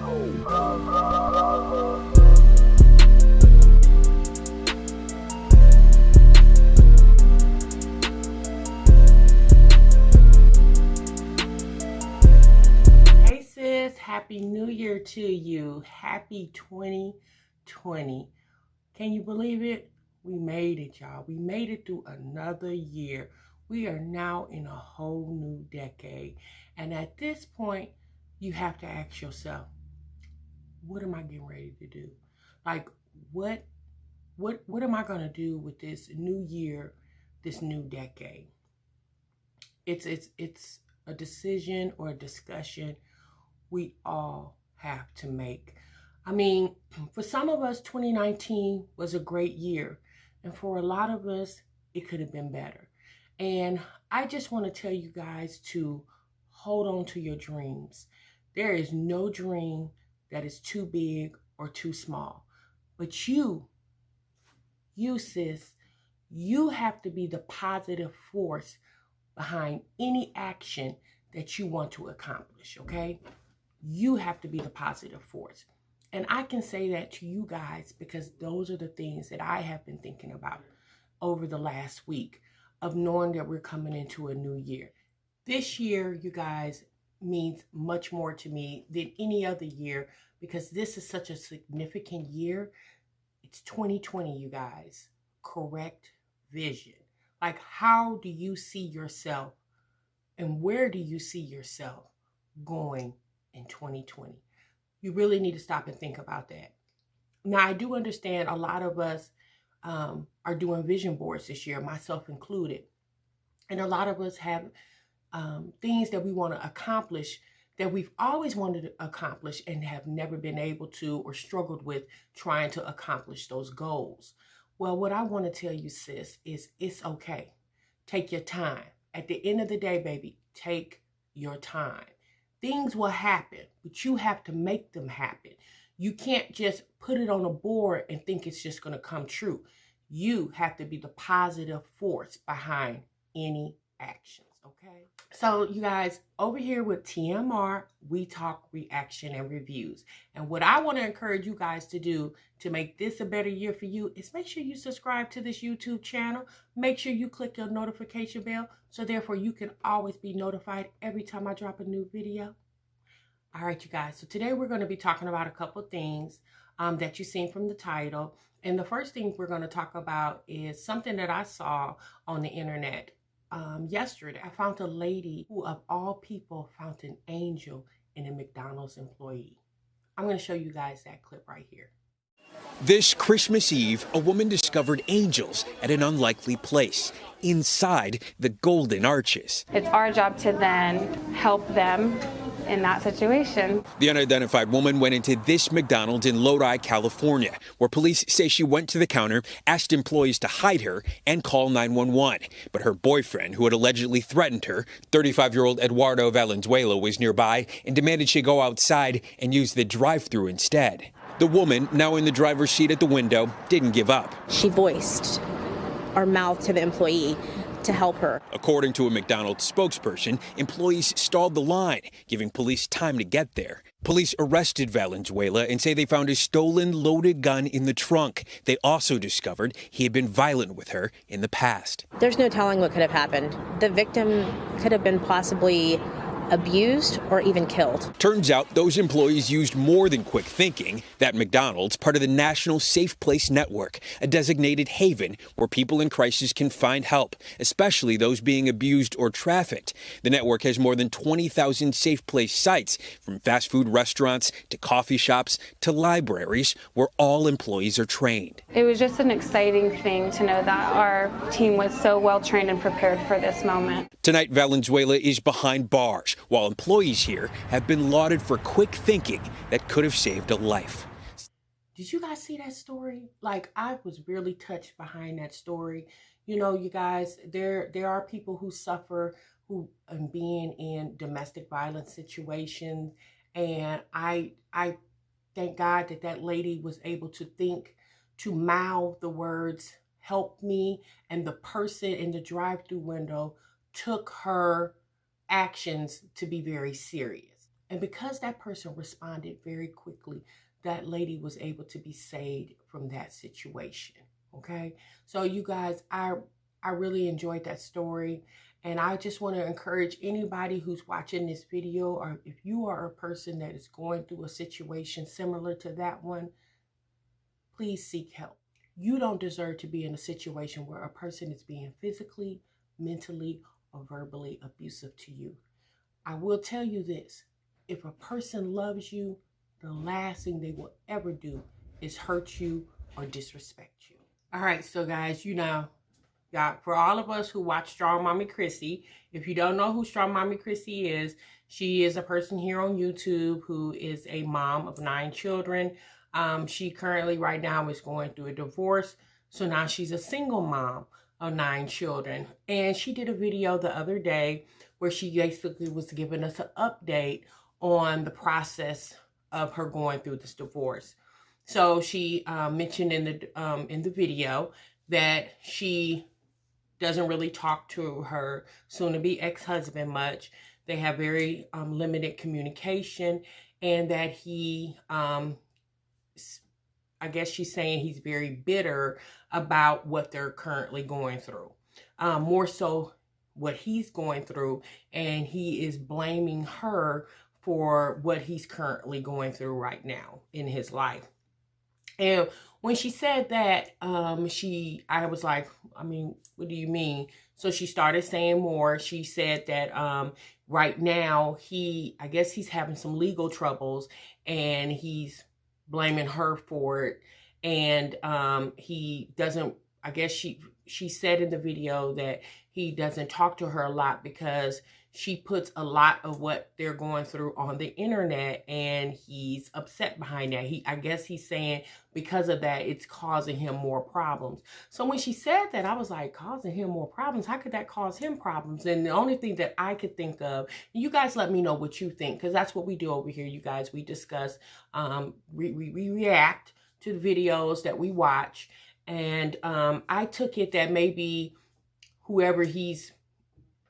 Hey sis, happy new year to you. Happy 2020. Can you believe it? We made it, y'all. We made it through another year. We are now in a whole new decade. And at this point, you have to ask yourself, what am I getting ready to do? Like, what am I going to do with this new year, this new decade? It's a decision or a discussion we all have to make. I mean, for some of us, 2019 was a great year. And for a lot of us, it could have been better. And I just want to tell you guys to hold on to your dreams. There is no dream that is too big or too small. But you sis, you have to be the positive force behind any action that you want to accomplish, okay? You have to be the positive force. And I can say that to you guys because those are the things that I have been thinking about over the last week of knowing that we're coming into a new year. This year, you guys, means much more to me than any other year because this is such a significant year. It's 2020, you guys. Correct vision. Like, how do you see yourself and where do you see yourself going in 2020? You really need to stop and think about that. Now, I do understand a lot of us are doing vision boards this year, myself included. And a lot of us have things that we want to accomplish that we've always wanted to accomplish and have never been able to or struggled with trying to accomplish those goals. Well, what I want to tell you, sis, is it's okay. Take your time. At the end of the day, baby, take your time. Things will happen, but you have to make them happen. You can't just put it on a board and think it's just going to come true. You have to be the positive force behind any actions, okay? So you guys, over here with TMR, we talk reaction and reviews. And what I want to encourage you guys to do to make this a better year for you is make sure you subscribe to this YouTube channel. Make sure you click your notification bell so therefore you can always be notified every time I drop a new video. All right, you guys. So today we're going to be talking about a couple of things that you've seen from the title. And the first thing we're going to talk about is something that I saw on the internet yesterday. I found a lady who, of all people, found an angel in a McDonald's employee. I'm going to show you guys that clip right here. This Christmas Eve, a woman discovered angels at an unlikely place, inside the Golden Arches. It's our job to then help them in that situation. The unidentified woman went into this McDonald's in Lodi, California, where police say she went to the counter, asked employees to hide her and call 911. But her boyfriend, who had allegedly threatened her, 35-year-old Eduardo Valenzuela, was nearby and demanded she go outside and use the drive-thru instead. The woman, now in the driver's seat at the window, didn't give up. She voiced or mouthed to the employee to help her. According to a McDonald's spokesperson, employees stalled the line, giving police time to get there. Police arrested Valenzuela and say they found a stolen loaded gun in the trunk. They also discovered he had been violent with her in the past. There's no telling what could have happened. The victim could have been possibly abused or even killed. Turns out those employees used more than quick thinking. That McDonald's, part of the National Safe Place Network, a designated haven where people in crisis can find help, especially those being abused or trafficked. The network has more than 20,000 safe place sites, from fast food restaurants to coffee shops to libraries, where all employees are trained. It was just an exciting thing to know that our team was so well trained and prepared for this moment. Tonight, Valenzuela is behind bars, while employees here have been lauded for quick thinking that could have saved a life. Did you guys see that story? Like, I was really touched behind that story. You know, you guys, there are people who suffer who being in domestic violence situations, and I thank God that that lady was able to think, to mouth the words, "Help me," and the person in the drive-through window took her actions to be very serious. And because that person responded very quickly, that lady was able to be saved from that situation. Okay. So you guys, I really enjoyed that story. And I just want to encourage anybody who's watching this video, or if you are a person that is going through a situation similar to that one, please seek help. You don't deserve to be in a situation where a person is being physically, mentally, or verbally abusive to you. I will tell you this. If a person loves you, the last thing they will ever do is hurt you or disrespect you. All right, so guys, for all of us who watch Strong Mommy Chrissy, if you don't know who Strong Mommy Chrissy is, she is a person here on YouTube who is a mom of 9 children. She currently right now is going through a divorce. So now she's a single mom of 9 children. And she did a video the other day where she basically was giving us an update on the process of her going through this divorce. So she mentioned in the video that she doesn't really talk to her soon-to-be ex-husband much. They have very limited communication, and that he, I guess she's saying he's very bitter about what they're currently going through. More so what he's going through, and he is blaming her for what he's currently going through right now in his life. And when she said that, I was like, I mean, what do you mean? So she started saying more. She said that right now I guess he's having some legal troubles, and he's blaming her for it. And he doesn't, I guess she said in the video that he doesn't talk to her a lot because she puts a lot of what they're going through on the internet, and he's upset behind that. I guess he's saying because of that, it's causing him more problems. So when she said that, I was like, causing him more problems? How could that cause him problems? And the only thing that I could think of, and you guys let me know what you think, because that's what we do over here, you guys. We discuss, we react to the videos that we watch. And I took it that maybe whoever he's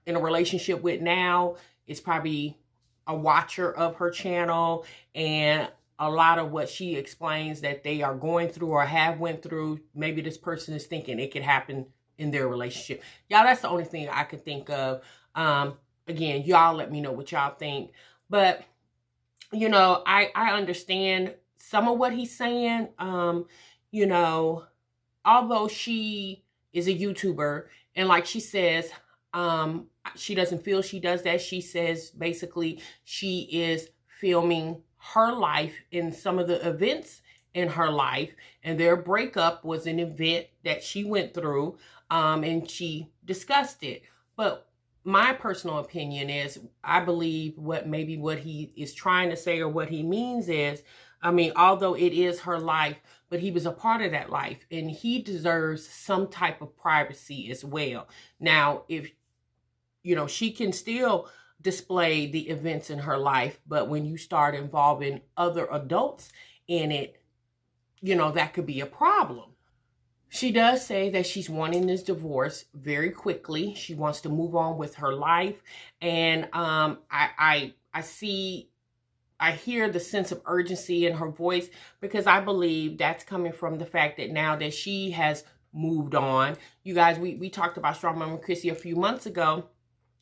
in a relationship with now is probably a watcher of her channel, and a lot of what she explains that they are going through or have went through, maybe this person is thinking it could happen in their relationship. Y'all, that's the only thing I could think of. Again, y'all let me know what y'all think. But, I understand some of what he's saying. Although she is a YouTuber, and like she says, she doesn't feel she does that. She says basically she is filming her life in some of the events in her life, and their breakup was an event that she went through, and she discussed it. But my personal opinion is, I believe what he is trying to say, or what he means is, I mean, although it is her life, but he was a part of that life, and he deserves some type of privacy as well. Now, if she can still display the events in her life, but when you start involving other adults in it, that could be a problem. She does say that she's wanting this divorce very quickly. She wants to move on with her life. And I hear the sense of urgency in her voice, because I believe that's coming from the fact that now that she has moved on. You guys, we talked about Strong Mommy Chrissy a few months ago.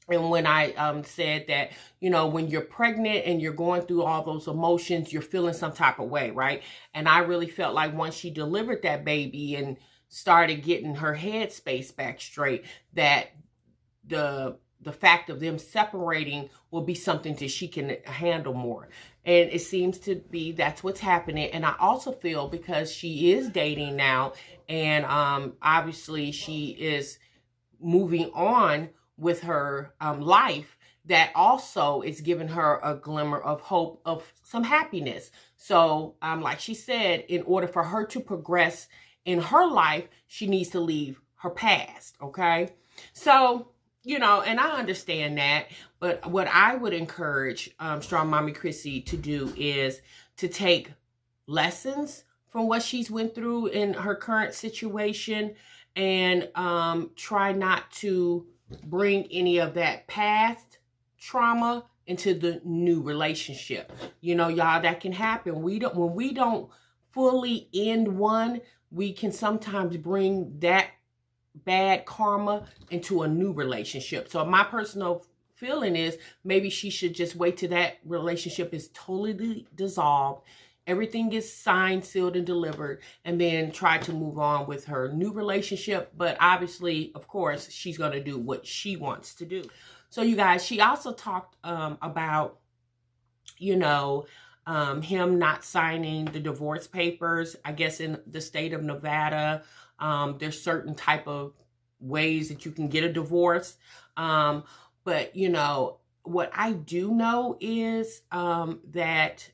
And when I said that, when you're pregnant and you're going through all those emotions, you're feeling some type of way, right? And I really felt like once she delivered that baby and started getting her head space back straight, that the fact of them separating will be something that she can handle more. And it seems to be that's what's happening. And I also feel because she is dating now, and obviously she is moving on with her life, that also is giving her a glimmer of hope of some happiness. So like she said, in order for her to progress in her life, she needs to leave her past, okay? So, and I understand that, but what I would encourage Strong Mommy Chrissy to do is to take lessons from what she's went through in her current situation, and try not to bring any of that past trauma into the new relationship. You know, y'all, that can happen. When we don't fully end one, we can sometimes bring that bad karma into a new relationship. So my personal feeling is maybe she should just wait till that relationship is totally dissolved, everything is signed, sealed, and delivered, and then try to move on with her new relationship. But obviously, of course, she's going to do what she wants to do. So you guys, she also talked about, you know, him not signing the divorce papers. I guess in the state of Nevada, there's certain type of ways that you can get a divorce. But, you know, what I do know is that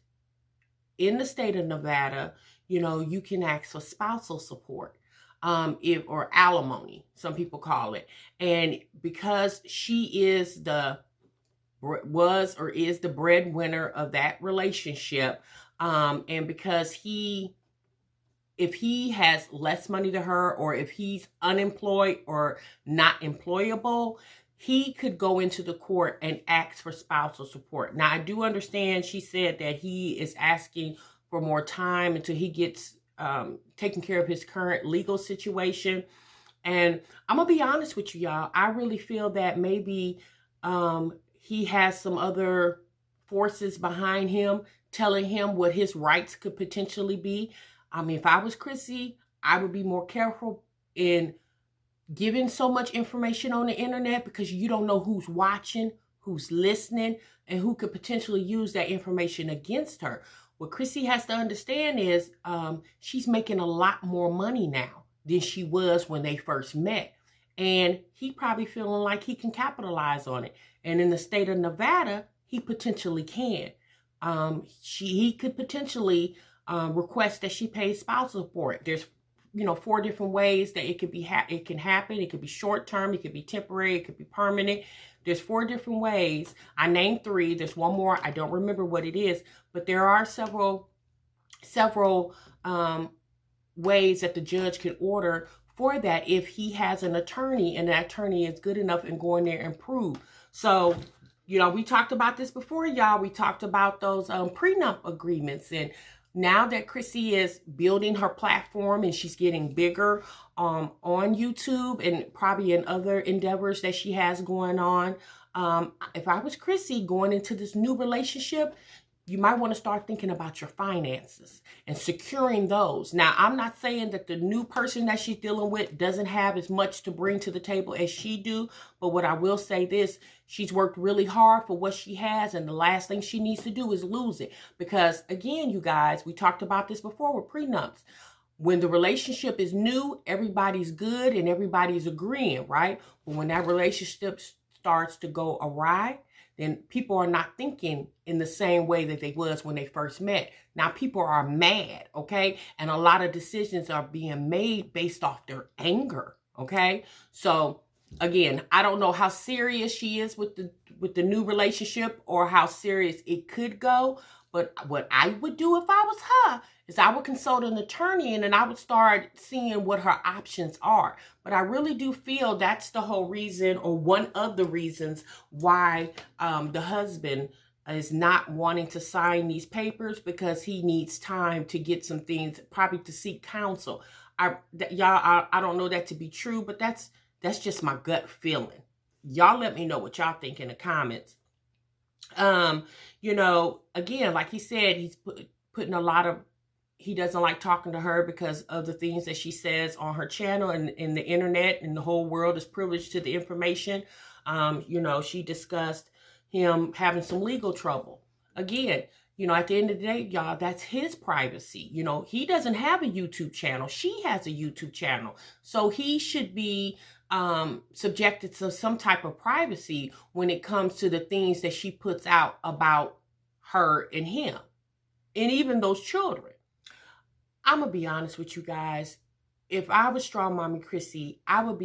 in the state of Nevada, you know, you can ask for spousal support, or alimony, some people call it. And because she is was the breadwinner of that relationship, and because if he has less money than her, or if he's unemployed or not employable, he could go into the court and ask for spousal support. Now, I do understand she said that he is asking for more time until he gets taking care of his current legal situation. And I'm going to be honest with you, y'all. I really feel that maybe he has some other forces behind him telling him what his rights could potentially be. I mean, if I was Chrissy, I would be more careful in giving so much information on the internet, because you don't know who's watching, who's listening, and who could potentially use that information against her. What Chrissy has to understand is she's making a lot more money now than she was when they first met. And he probably feeling like he can capitalize on it. And in the state of Nevada, he potentially can. He could potentially request that she pay spousal support. There's, you know, 4 different ways that it could be it can happen. It could be short term, it could be temporary, it could be permanent. There's 4 different ways. I named 3. There's one more. I don't remember what it is, but there are several ways that the judge can order for that if he has an attorney and that attorney is good enough in going there and prove. So, you know, we talked about this before, y'all. We talked about those prenup agreements. And now that Chrissy is building her platform and she's getting bigger on YouTube and probably in other endeavors that she has going on, if I was Chrissy going into this new relationship, you might want to start thinking about your finances and securing those. Now, I'm not saying that the new person that she's dealing with doesn't have as much to bring to the table as she do. But what I will say this, she's worked really hard for what she has. And the last thing she needs to do is lose it. Because again, you guys, we talked about this before with prenups. When the relationship is new, everybody's good and everybody's agreeing, right? But when that relationship starts to go awry, then people are not thinking in the same way that they was when they first met. Now people are mad, okay? And a lot of decisions are being made based off their anger, okay? So again, I don't know how serious she is with the new relationship or how serious it could go. But what I would do if I was her is I would consult an attorney and then I would start seeing what her options are. But I really do feel that's the whole reason, or one of the reasons why the husband is not wanting to sign these papers, because he needs time to get some things, probably to seek counsel. I don't know that to be true, but that's just my gut feeling. Y'all let me know what y'all think in the comments. You know, again, like he said, he's putting a lot of, he doesn't like talking to her because of the things that she says on her channel and in the internet, and the whole world is privileged to the information. You know, she discussed him having some legal trouble. Again, you know, at the end of the day, y'all, that's his privacy. You know, he doesn't have a YouTube channel. She has a YouTube channel. So he should be subjected to some type of privacy when it comes to the things that she puts out about her and him, and even those children. I'm gonna be honest with you guys. If I was Strong Mommy Chrissy, I would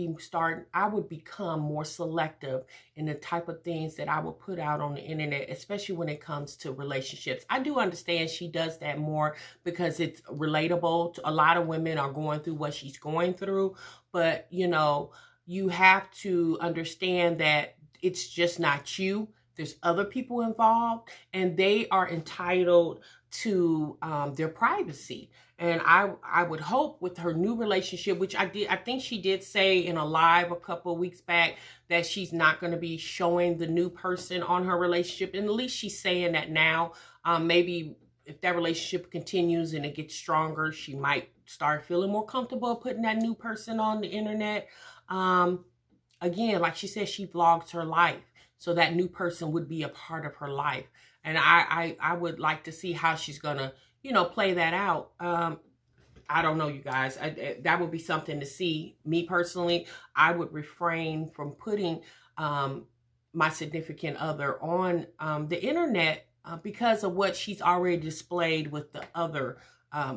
become more selective in the type of things that I would put out on the internet, especially when it comes to relationships. I do understand she does that more because it's relatable to a lot of women are going through what she's going through. But, you know, you have to understand that it's just not you. There's other people involved, and they are entitled to their privacy. And I would hope with her new relationship, which I think she did say in a live a couple of weeks back that she's not going to be showing the new person on her relationship. And at least she's saying that now. Maybe if that relationship continues and it gets stronger, she might start feeling more comfortable putting that new person on the internet. Again, like she said, she vlogs her life. So that new person would be a part of her life. And I would like to see how she's going to, you know, play that out. I don't know, you guys. That would be something to see. Me personally, I would refrain from putting my significant other on the internet because of what she's already displayed with the other,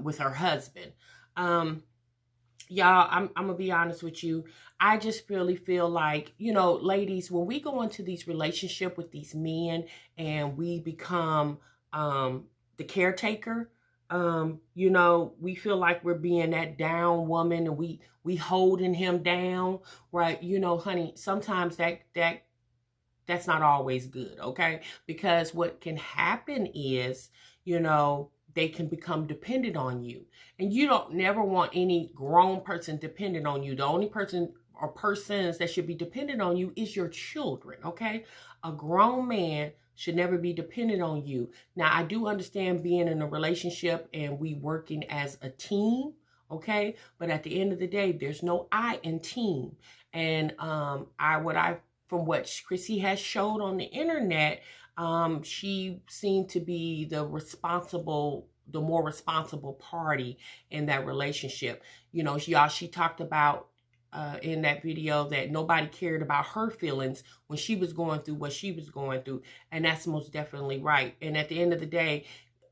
with her husband. Y'all, I'm going to be honest with you. I just really feel like, you know, ladies, when we go into these relationships with these men and we become the caretaker, you know, we feel like we're being that down woman and we holding him down, right? You know, honey, sometimes that's not always good, okay? Because what can happen is, you know, they can become dependent on you. And you don't never want any grown person dependent on you. The only person or persons that should be dependent on you is your children, okay? A grown man should never be dependent on you. Now, I do understand being in a relationship and we working as a team, okay? But at the end of the day, there's no I in team. And from what Chrissy has showed on the internet, she seemed to be the more responsible party in that relationship. You know, she talked about in that video that nobody cared about her feelings when she was going through what she was going through. And that's most definitely right. And at the end of the day,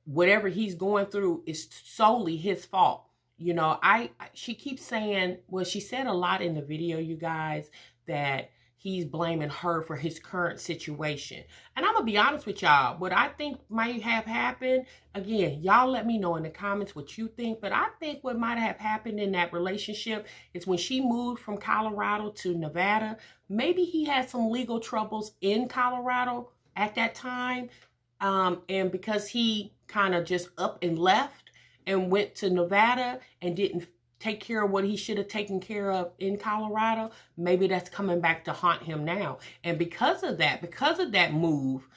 whatever he's going through is solely his fault. You know, she keeps saying, well, she said a lot in the video, you guys, that he's blaming her for his current situation. And I'm going to be honest with y'all. What I think might have happened, again, y'all let me know in the comments what you think. But I think what might have happened in that relationship is when she moved from Colorado to Nevada, maybe he had some legal troubles in Colorado at that time. And because he kind of just up and left and went to Nevada and didn't take care of what he should have taken care of in Colorado, maybe that's coming back to haunt him now. And because of that move,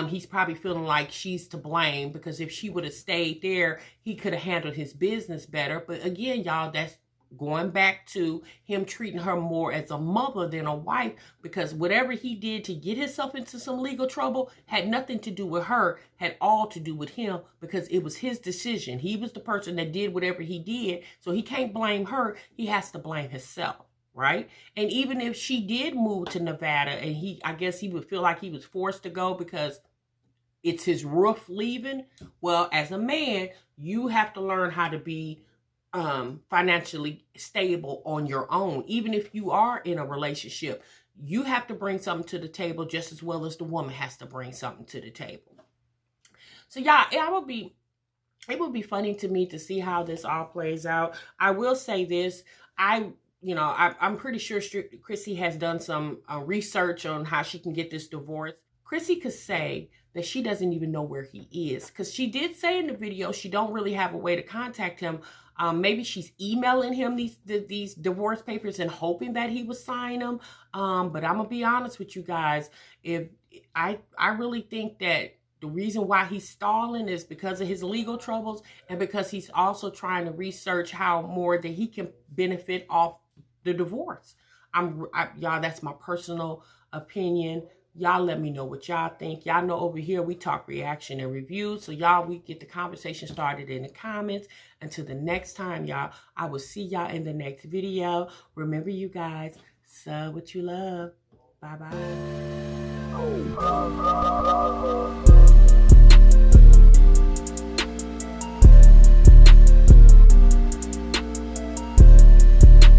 he's probably feeling like she's to blame, because if she would have stayed there, he could have handled his business better. But again, y'all, that's going back to him treating her more as a mother than a wife, because whatever he did to get himself into some legal trouble had nothing to do with her, had all to do with him, because it was his decision. He was the person that did whatever he did, so he can't blame her. He has to blame himself, right? And even if she did move to Nevada, and I guess he would feel like he was forced to go because it's his roof leaving. Well, as a man, you have to learn how to be financially stable on your own. Even if you are in a relationship, you have to bring something to the table just as well as the woman has to bring something to the table. So yeah, it would be funny to me to see how this all plays out. I will say this, I'm pretty sure Chrissy has done some research on how she can get this divorce. Chrissy could say that she doesn't even know where he is, because she did say in the video she don't really have a way to contact him. Maybe she's emailing him these divorce papers and hoping that he would sign them. But I'm gonna be honest with you guys. I really think that the reason why he's stalling is because of his legal troubles, and because he's also trying to research how more that he can benefit off the divorce. Y'all, that's my personal opinion. Y'all let me know what y'all think. Y'all know over here we talk reaction and reviews. So y'all, we get the conversation started in the comments. Until the next time, y'all, I will see y'all in the next video. Remember, you guys, sub what you love. Bye-bye.